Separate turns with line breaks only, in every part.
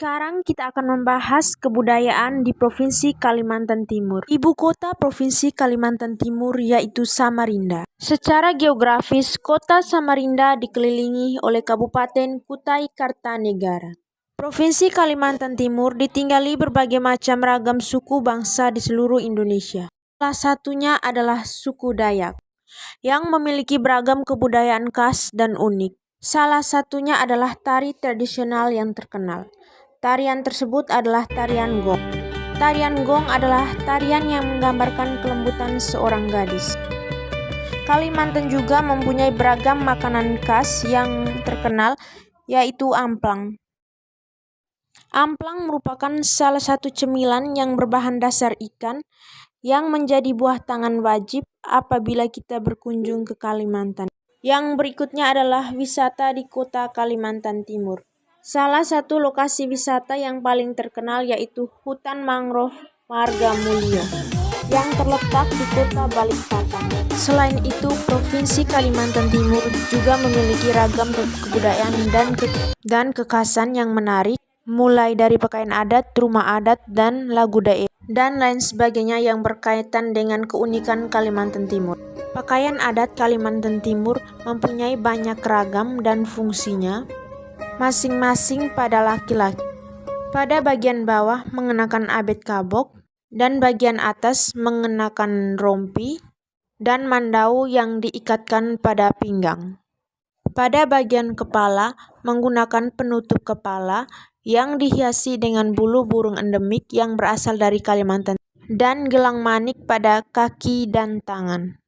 Sekarang kita akan membahas kebudayaan di Provinsi Kalimantan Timur. Ibu kota Provinsi Kalimantan Timur yaitu Samarinda. Secara geografis, kota Samarinda dikelilingi oleh Kabupaten Kutai Kartanegara. Provinsi Kalimantan Timur ditinggali berbagai macam ragam suku bangsa di seluruh Indonesia. Salah satunya adalah suku Dayak, yang memiliki beragam kebudayaan khas dan unik. Salah satunya adalah tari tradisional yang terkenal. Tarian tersebut adalah tarian gong. Tarian gong adalah tarian yang menggambarkan kelembutan seorang gadis. Kalimantan juga mempunyai beragam makanan khas yang terkenal, yaitu amplang. Amplang merupakan salah satu cemilan yang berbahan dasar ikan yang menjadi buah tangan wajib apabila kita berkunjung ke Kalimantan. Yang berikutnya adalah wisata di kota Kalimantan Timur. Salah satu lokasi wisata yang paling terkenal yaitu Hutan Mangrove Marga Mulia yang terletak di kota Balikpapan. Selain itu, Provinsi Kalimantan Timur juga memiliki ragam kebudayaan dan kekhasan yang menarik, mulai dari pakaian adat, rumah adat, dan lagu daerah, dan lain sebagainya yang berkaitan dengan keunikan Kalimantan Timur. Pakaian adat Kalimantan Timur mempunyai banyak ragam dan fungsinya masing-masing pada laki-laki. Pada bagian bawah mengenakan abet kabok dan bagian atas mengenakan rompi dan mandau yang diikatkan pada pinggang. Pada bagian kepala menggunakan penutup kepala yang dihiasi dengan bulu burung endemik yang berasal dari Kalimantan dan gelang manik pada kaki dan tangan.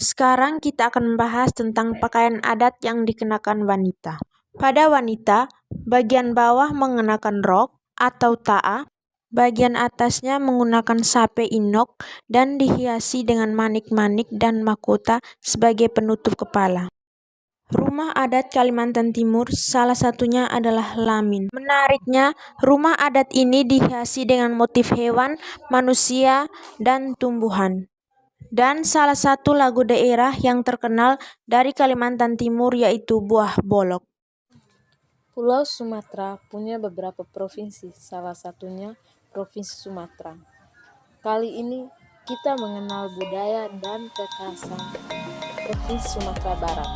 Sekarang kita akan membahas tentang pakaian adat yang dikenakan wanita. Pada wanita, bagian bawah mengenakan rok atau ta'a, bagian atasnya menggunakan sape inok dan dihiasi dengan manik-manik dan mahkota sebagai penutup kepala. Rumah adat Kalimantan Timur salah satunya adalah Lamin. Menariknya, rumah adat ini dihiasi dengan motif hewan, manusia, dan tumbuhan. Dan salah satu lagu daerah yang terkenal dari Kalimantan Timur yaitu Buah Bolok.
Pulau Sumatera punya beberapa provinsi, salah satunya Provinsi Sumatera. Kali ini kita mengenal budaya dan kekhasan Provinsi Sumatera Barat.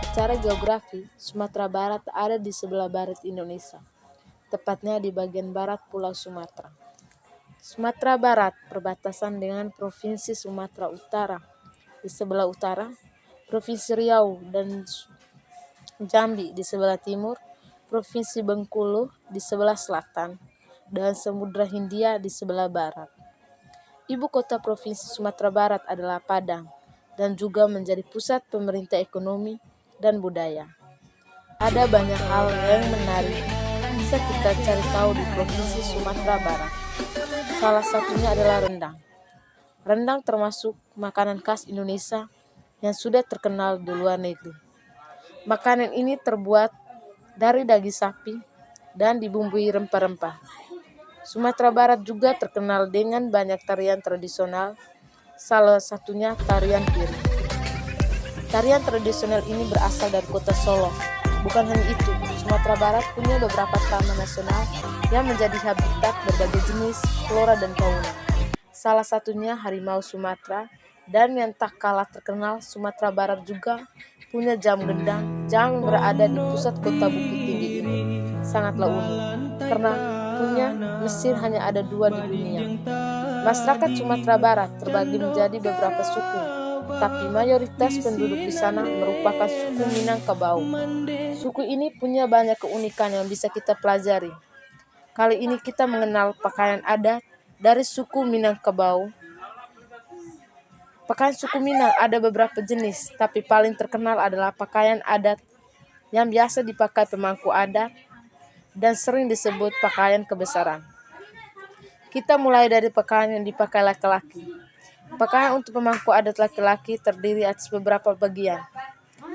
Secara geografi, Sumatera Barat ada di sebelah barat Indonesia, tepatnya di bagian barat Pulau Sumatera. Sumatera Barat perbatasan dengan Provinsi Sumatera Utara. Di sebelah utara, Provinsi Riau dan Jambi di sebelah timur, Provinsi Bengkulu di sebelah selatan, dan Samudra Hindia di sebelah barat. Ibu kota Provinsi Sumatera Barat adalah Padang dan juga menjadi pusat pemerintah ekonomi dan budaya. Ada banyak hal yang menarik bisa kita cari tahu di Provinsi Sumatera Barat. Salah satunya adalah rendang. Rendang termasuk makanan khas Indonesia yang sudah terkenal di luar negeri. Makanan ini terbuat dari daging sapi dan dibumbui rempah-rempah. Sumatera Barat juga terkenal dengan banyak tarian tradisional, salah satunya tarian piring. Tarian tradisional ini berasal dari kota Solo. Bukan hanya itu, Sumatera Barat punya beberapa taman nasional yang menjadi habitat berbagai jenis flora dan fauna. Salah satunya harimau Sumatera, dan yang tak kalah terkenal, Sumatera Barat juga punya jam gendang yang berada di pusat kota Bukit Tinggi ini. Sangatlah unik, karena punya mesin hanya ada 2 di dunia. Masyarakat Sumatera Barat terbagi menjadi beberapa suku, tapi mayoritas penduduk di sana merupakan suku Minangkabau. Suku ini punya banyak keunikan yang bisa kita pelajari. Kali ini kita mengenal pakaian adat dari suku Minangkabau. Pakaian suku Minang ada beberapa jenis, tapi paling terkenal adalah pakaian adat yang biasa dipakai pemangku adat dan sering disebut pakaian kebesaran. Kita mulai dari pakaian yang dipakai laki-laki. Pakaian untuk pemangku adat laki-laki terdiri atas beberapa bagian.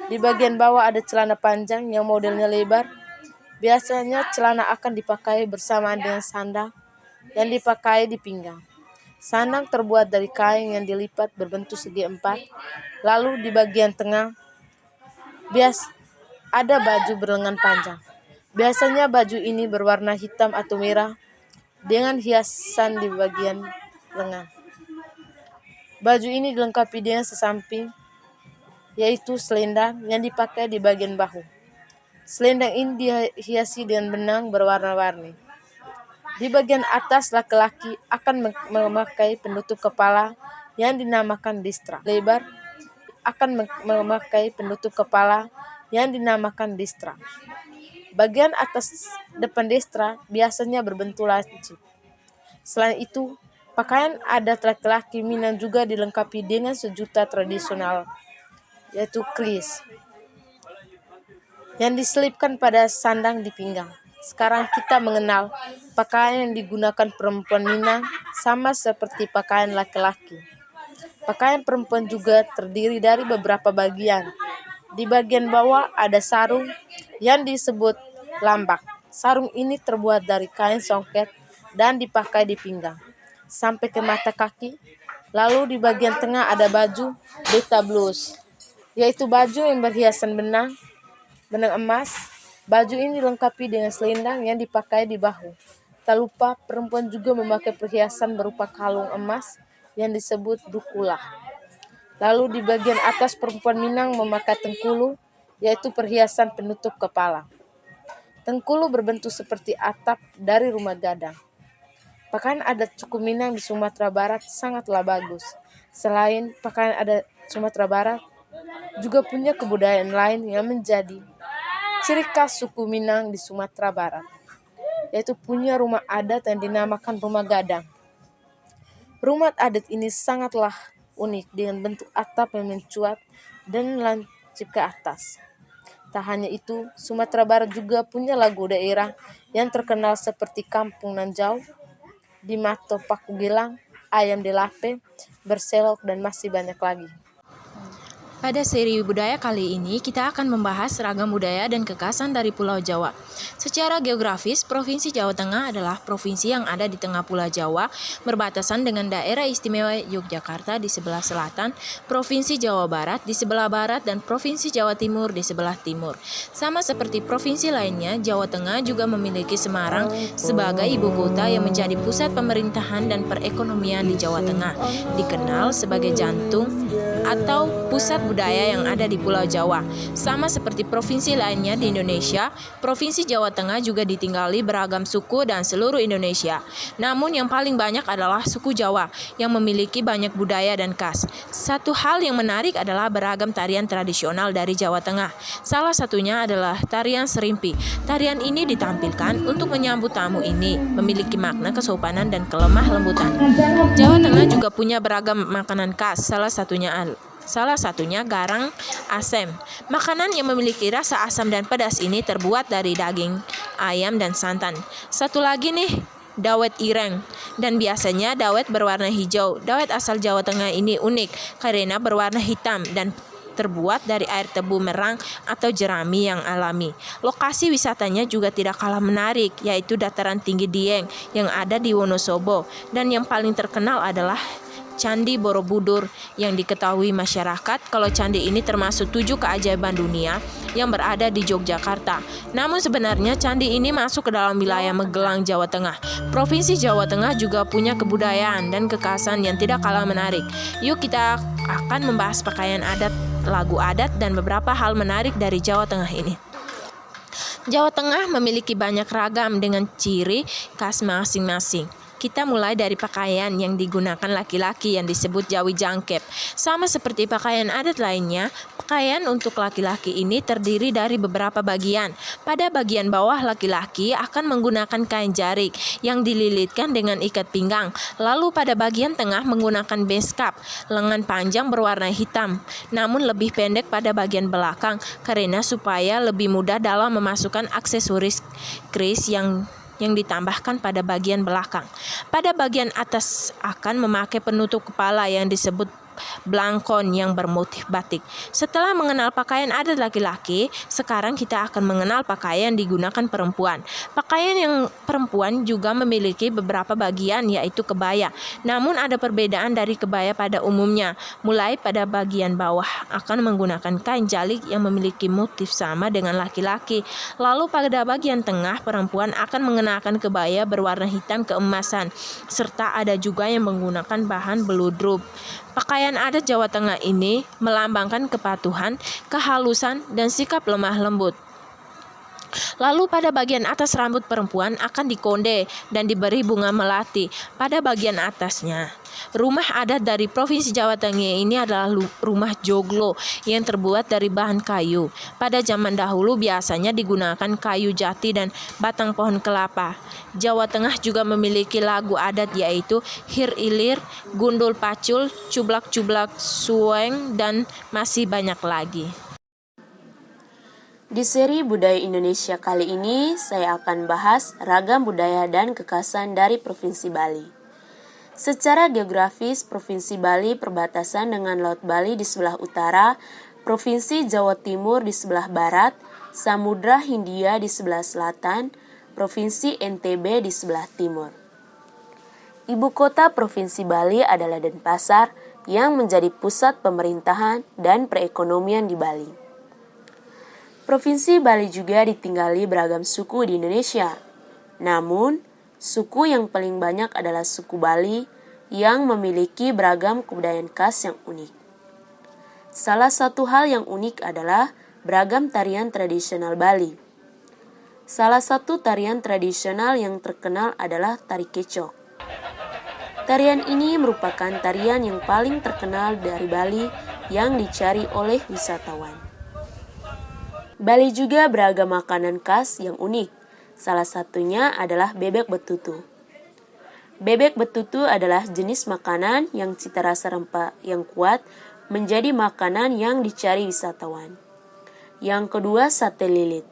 Di bagian bawah ada celana panjang yang modelnya lebar. Biasanya celana akan dipakai bersamaan dengan sandal yang dipakai di pinggang. Sandang terbuat dari kain yang dilipat berbentuk segi 4. Lalu di bagian tengah ada baju berlengan panjang. Biasanya baju ini berwarna hitam atau merah dengan hiasan di bagian lengan. Baju ini dilengkapi dengan sesamping, yaitu selendang yang dipakai di bagian bahu. Selendang ini dihiasi dengan benang berwarna-warni. Di bagian atas laki-laki akan memakai penutup kepala yang dinamakan distra. Lebar akan memakai penutup kepala yang dinamakan distra. Bagian atas depan distra biasanya berbentuk lancip. Selain itu, pakaian adat laki-laki Minang juga dilengkapi dengan sejuta tradisional, yaitu kris, yang diselipkan pada sandang di pinggang. Sekarang kita mengenal pakaian yang digunakan perempuan Minang sama seperti pakaian laki-laki. Pakaian perempuan juga terdiri dari beberapa bagian. Di bagian bawah ada sarung yang disebut lambak. Sarung ini terbuat dari kain songket dan dipakai di pinggang sampai ke mata kaki. Lalu di bagian tengah ada baju beta blues, yaitu baju yang berhiasan benang emas. Baju ini dilengkapi dengan selendang yang dipakai di bahu. Tak lupa perempuan juga memakai perhiasan berupa kalung emas yang disebut dukulah. Lalu di bagian atas perempuan Minang memakai tengkulu, yaitu perhiasan penutup kepala. Tengkulu berbentuk seperti atap dari rumah gadang. Pakaian adat suku Minang di Sumatera Barat sangatlah bagus. Selain pakaian adat Sumatera Barat, juga punya kebudayaan lain yang menjadi ciri khas suku Minang di Sumatera Barat, yaitu punya rumah adat yang dinamakan rumah gadang. Rumah adat ini sangatlah unik dengan bentuk atap yang mencuat dan lancip ke atas. Tak hanya itu, Sumatera Barat juga punya lagu daerah yang terkenal seperti Kampung Nanjau, Di Mato Paku Gilang, Ayam Delape, Berselok, dan masih banyak lagi.
Pada seri budaya kali ini, kita akan membahas ragam budaya dan kekhasan dari Pulau Jawa. Secara geografis, Provinsi Jawa Tengah adalah provinsi yang ada di tengah Pulau Jawa, berbatasan dengan Daerah Istimewa Yogyakarta di sebelah selatan, Provinsi Jawa Barat di sebelah barat, dan Provinsi Jawa Timur di sebelah timur. Sama seperti provinsi lainnya, Jawa Tengah juga memiliki Semarang sebagai ibu kota yang menjadi pusat pemerintahan dan perekonomian di Jawa Tengah, dikenal sebagai jantung atau pusat budaya yang ada di Pulau Jawa. Sama seperti provinsi lainnya di Indonesia, Provinsi Jawa Tengah juga ditinggali beragam suku dan seluruh Indonesia. Namun yang paling banyak adalah suku Jawa yang memiliki banyak budaya dan khas. Satu hal yang menarik adalah beragam tarian tradisional dari Jawa Tengah. Salah satunya adalah tarian serimpi. Tarian ini ditampilkan untuk menyambut tamu ini, memiliki makna kesopanan dan kelemah lembutan. Jawa Tengah juga punya beragam makanan khas, salah satunya garang asem. Makanan yang memiliki rasa asam dan pedas ini terbuat dari daging, ayam, dan santan. Satu lagi nih, dawet ireng. Dan biasanya dawet berwarna hijau. Dawet asal Jawa Tengah ini unik karena berwarna hitam dan terbuat dari air tebu merang atau jerami yang alami. Lokasi wisatanya juga tidak kalah menarik, yaitu dataran tinggi Dieng yang ada di Wonosobo. Dan yang paling terkenal adalah Candi Borobudur, yang diketahui masyarakat kalau candi ini termasuk 7 keajaiban dunia yang berada di Yogyakarta. Namun sebenarnya candi ini masuk ke dalam wilayah Magelang, Jawa Tengah. Provinsi Jawa Tengah juga punya kebudayaan dan kekhasan yang tidak kalah menarik. Yuk kita akan membahas pakaian adat, lagu adat, dan beberapa hal menarik dari Jawa Tengah ini. Jawa Tengah memiliki banyak ragam dengan ciri khas masing-masing. Kita mulai dari pakaian yang digunakan laki-laki yang disebut jawi jangkep. Sama seperti pakaian adat lainnya, pakaian untuk laki-laki ini terdiri dari beberapa bagian. Pada bagian bawah, laki-laki akan menggunakan kain jarik yang dililitkan dengan ikat pinggang. Lalu pada bagian tengah menggunakan beskap, lengan panjang berwarna hitam, namun lebih pendek pada bagian belakang karena supaya lebih mudah dalam memasukkan aksesoris kris yang ditambahkan pada bagian belakang. Pada bagian atas akan memakai penutup kepala yang disebut blangkon yang bermotif batik. Setelah mengenal pakaian adat laki-laki, sekarang kita akan mengenal pakaian digunakan perempuan. Pakaian yang perempuan juga memiliki beberapa bagian, yaitu kebaya. Namun ada perbedaan dari kebaya pada umumnya. Mulai pada bagian bawah akan menggunakan kain jalik yang memiliki motif sama dengan laki-laki. Lalu pada bagian tengah, perempuan akan mengenakan kebaya berwarna hitam keemasan, serta ada juga yang menggunakan bahan beludruk. Pakaian adat Jawa Tengah ini melambangkan kepatuhan, kehalusan, dan sikap lemah lembut. Lalu pada bagian atas rambut perempuan akan dikonde dan diberi bunga melati pada bagian atasnya. Rumah adat dari Provinsi Jawa Tengah ini adalah rumah joglo yang terbuat dari bahan kayu. Pada zaman dahulu biasanya digunakan kayu jati dan batang pohon kelapa. Jawa Tengah juga memiliki lagu adat yaitu Hir Ilir, Gundul Pacul, Cublak-Cublak Suweng, dan masih banyak lagi.
Di seri Budaya Indonesia kali ini, saya akan bahas ragam budaya dan kekhasan dari Provinsi Bali. Secara geografis, Provinsi Bali perbatasan dengan Laut Bali di sebelah utara, Provinsi Jawa Timur di sebelah barat, Samudra Hindia di sebelah selatan, Provinsi NTB di sebelah timur. Ibu kota Provinsi Bali adalah Denpasar yang menjadi pusat pemerintahan dan perekonomian di Bali. Provinsi Bali juga ditinggali beragam suku di Indonesia. Namun, suku yang paling banyak adalah suku Bali yang memiliki beragam kebudayaan khas yang unik. Salah satu hal yang unik adalah beragam tarian tradisional Bali. Salah satu tarian tradisional yang terkenal adalah tari kecok. Tarian ini merupakan tarian yang paling terkenal dari Bali yang dicari oleh wisatawan. Bali juga beragam makanan khas yang unik. Salah satunya adalah bebek betutu. Bebek betutu adalah jenis makanan yang cita rasa rempah yang kuat menjadi makanan yang dicari wisatawan. Yang kedua, sate lilit.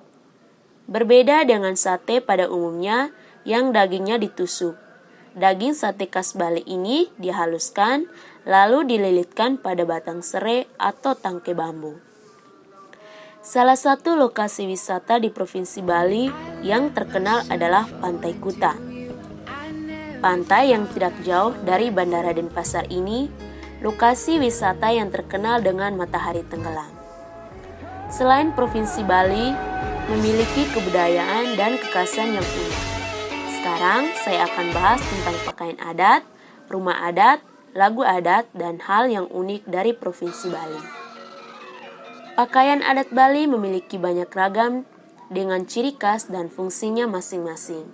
Berbeda dengan sate pada umumnya yang dagingnya ditusuk. Daging sate khas Bali ini dihaluskan lalu dililitkan pada batang serai atau tangkai bambu. Salah satu lokasi wisata di Provinsi Bali yang terkenal adalah Pantai Kuta. Pantai yang tidak jauh dari Bandara Denpasar ini, lokasi wisata yang terkenal dengan matahari tenggelam. Selain Provinsi Bali, memiliki kebudayaan dan kekhasan yang unik. Sekarang saya akan bahas tentang pakaian adat, rumah adat, lagu adat, dan hal yang unik dari Provinsi Bali. Pakaian adat Bali memiliki banyak ragam dengan ciri khas dan fungsinya masing-masing.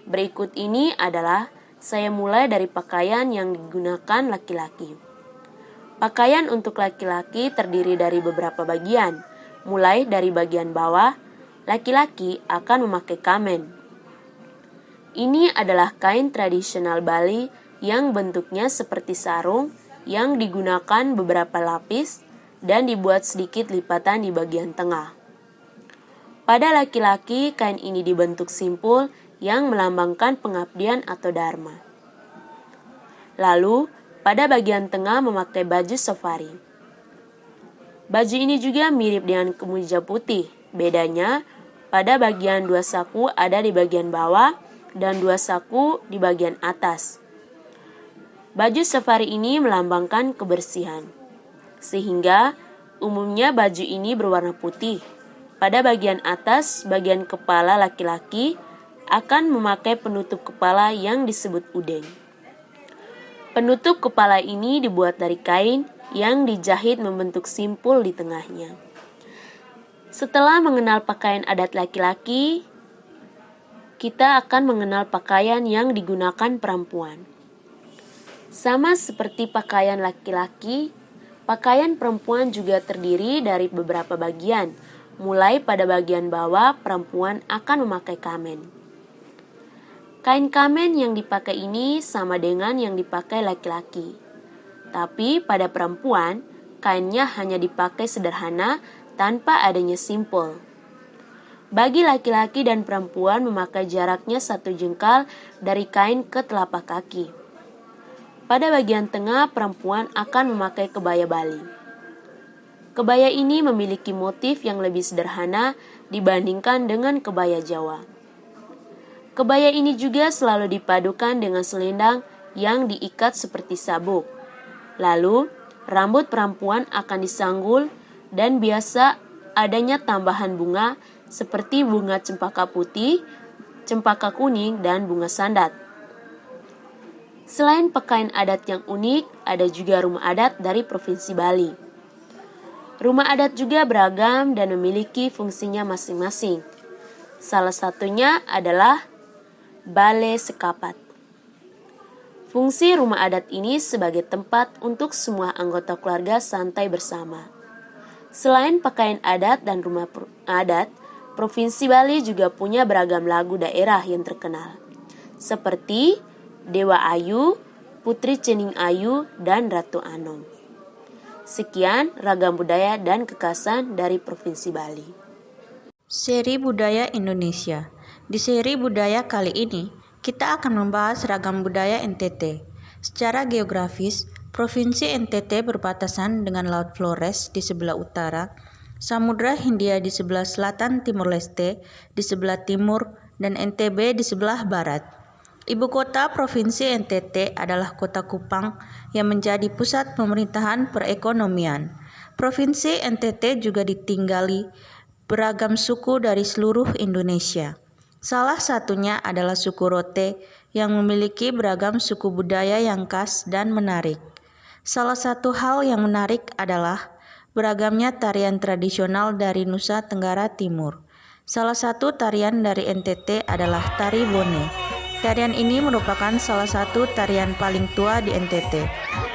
Berikut ini adalah saya mulai dari pakaian yang digunakan laki-laki. Pakaian untuk laki-laki terdiri dari beberapa bagian. Mulai dari bagian bawah, laki-laki akan memakai kamen. Ini adalah kain tradisional Bali yang bentuknya seperti sarung yang digunakan beberapa lapis dan dibuat sedikit lipatan di bagian tengah. Pada laki-laki, kain ini dibentuk simpul yang melambangkan pengabdian atau dharma. Lalu, pada bagian tengah memakai baju safari. Baju ini juga mirip dengan kemeja putih. Bedanya, pada bagian dua saku ada di bagian bawah dan dua saku di bagian atas. Baju safari ini melambangkan kebersihan. Sehingga umumnya baju ini berwarna putih. Pada bagian atas, bagian kepala laki-laki akan memakai penutup kepala yang disebut udeng. Penutup kepala ini dibuat dari kain yang dijahit membentuk simpul di tengahnya. Setelah mengenal pakaian adat laki-laki, kita akan mengenal pakaian yang digunakan perempuan. Sama seperti pakaian laki-laki, pakaian perempuan juga terdiri dari beberapa bagian. Mulai pada bagian bawah, perempuan akan memakai kamen. Kain kamen yang dipakai ini sama dengan yang dipakai laki-laki. Tapi pada perempuan, kainnya hanya dipakai sederhana tanpa adanya simpul. Bagi laki-laki dan perempuan memakai jaraknya 1 jengkal dari kain ke telapak kaki. Pada bagian tengah, perempuan akan memakai kebaya Bali. Kebaya ini memiliki motif yang lebih sederhana dibandingkan dengan kebaya Jawa. Kebaya ini juga selalu dipadukan dengan selendang yang diikat seperti sabuk. Lalu, rambut perempuan akan disanggul dan biasa adanya tambahan bunga seperti bunga cempaka putih, cempaka kuning, dan bunga sandat. Selain pakaian adat yang unik, ada juga rumah adat dari Provinsi Bali. Rumah adat juga beragam dan memiliki fungsinya masing-masing. Salah satunya adalah Balai Sekapat. Fungsi rumah adat ini sebagai tempat untuk semua anggota keluarga santai bersama. Selain pakaian adat dan rumah adat, Provinsi Bali juga punya beragam lagu daerah yang terkenal, seperti Dewa Ayu, Putri Cening Ayu, dan Ratu Anom. Sekian ragam budaya dan kekhasan dari Provinsi Bali.
Seri Budaya Indonesia. Di seri budaya kali ini, kita akan membahas ragam budaya NTT. Secara geografis, Provinsi NTT berbatasan dengan Laut Flores di sebelah utara, Samudra Hindia di sebelah selatan Timur Leste, di sebelah timur, dan NTB di sebelah barat. Ibu kota Provinsi NTT adalah Kota Kupang yang menjadi pusat pemerintahan perekonomian. Provinsi NTT juga ditinggali beragam suku dari seluruh Indonesia. Salah satunya adalah suku Rote yang memiliki beragam suku budaya yang khas dan menarik. Salah satu hal yang menarik adalah beragamnya tarian tradisional dari Nusa Tenggara Timur. Salah satu tarian dari NTT adalah Tari Bone. Tarian ini merupakan salah satu tarian paling tua di NTT.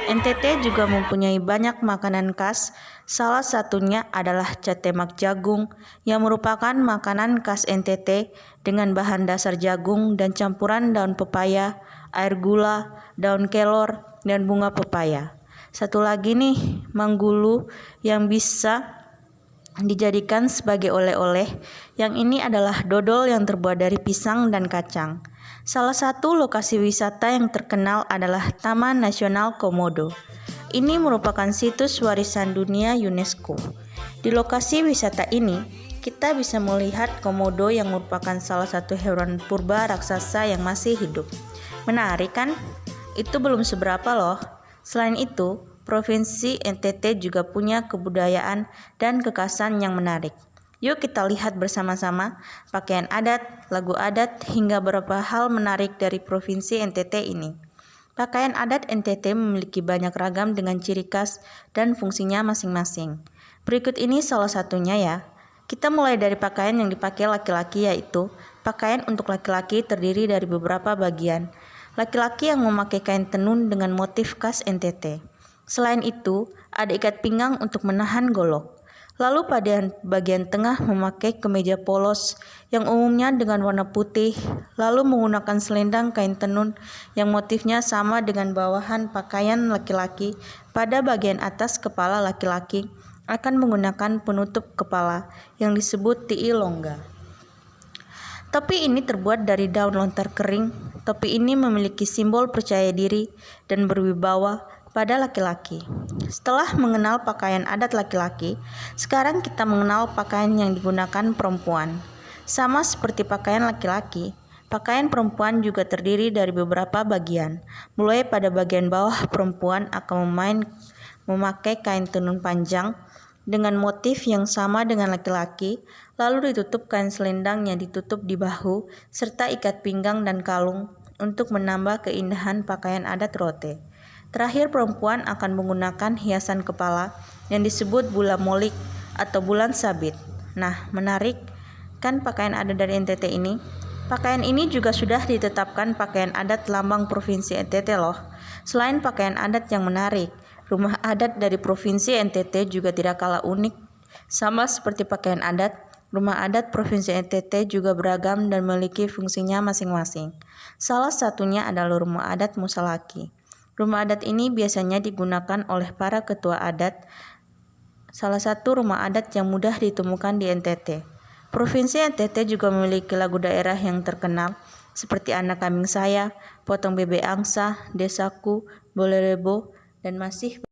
NTT juga mempunyai banyak makanan khas, salah satunya adalah catemak jagung yang merupakan makanan khas NTT dengan bahan dasar jagung dan campuran daun pepaya, air gula, daun kelor, dan bunga pepaya. Satu lagi nih, manggulu yang bisa dijadikan sebagai oleh-oleh. Yang ini adalah dodol yang terbuat dari pisang dan kacang. Salah satu lokasi wisata yang terkenal adalah Taman Nasional Komodo. Ini merupakan situs warisan dunia UNESCO. Di lokasi wisata ini, kita bisa melihat komodo yang merupakan salah satu hewan purba raksasa yang masih hidup. Menarik kan? Itu belum seberapa loh. Selain itu, Provinsi NTT juga punya kebudayaan dan kekhasan yang menarik. Yuk kita lihat bersama-sama pakaian adat, lagu adat, hingga beberapa hal menarik dari Provinsi NTT ini. Pakaian adat NTT memiliki banyak ragam dengan ciri khas dan fungsinya masing-masing. Berikut ini salah satunya ya. Kita mulai dari pakaian yang dipakai laki-laki, yaitu pakaian untuk laki-laki terdiri dari beberapa bagian. Laki-laki yang memakai kain tenun dengan motif khas NTT. Selain itu, ada ikat pinggang untuk menahan golok. Lalu pada bagian tengah memakai kemeja polos yang umumnya dengan warna putih, lalu menggunakan selendang kain tenun yang motifnya sama dengan bawahan pakaian laki-laki. Pada bagian atas kepala laki-laki akan menggunakan penutup kepala yang disebut ti'i longga. Topi ini terbuat dari daun lontar kering. Topi ini memiliki simbol percaya diri dan berwibawa pada laki-laki. Setelah mengenal pakaian adat laki-laki, sekarang kita mengenal pakaian yang digunakan perempuan. Sama seperti pakaian laki-laki, pakaian perempuan juga terdiri dari beberapa bagian. Mulai pada bagian bawah, perempuan akan memakai kain tenun panjang dengan motif yang sama dengan laki-laki, lalu ditutup kain selendang yang ditutup di bahu, serta ikat pinggang dan kalung untuk menambah keindahan pakaian adat Rote. Terakhir, perempuan akan menggunakan hiasan kepala yang disebut bula molik atau bulan sabit. Nah, menarik kan pakaian adat dari NTT ini? Pakaian ini juga sudah ditetapkan pakaian adat lambang Provinsi NTT loh. Selain pakaian adat yang menarik, rumah adat dari Provinsi NTT juga tidak kalah unik. Sama seperti pakaian adat, rumah adat Provinsi NTT juga beragam dan memiliki fungsinya masing-masing. Salah satunya adalah rumah adat Musalaki. Rumah adat ini biasanya digunakan oleh para ketua adat, salah satu rumah adat yang mudah ditemukan di NTT. Provinsi NTT juga memiliki lagu daerah yang terkenal,
seperti anak kambing saya, potong bebek angsa, desaku, bolerebo, dan masih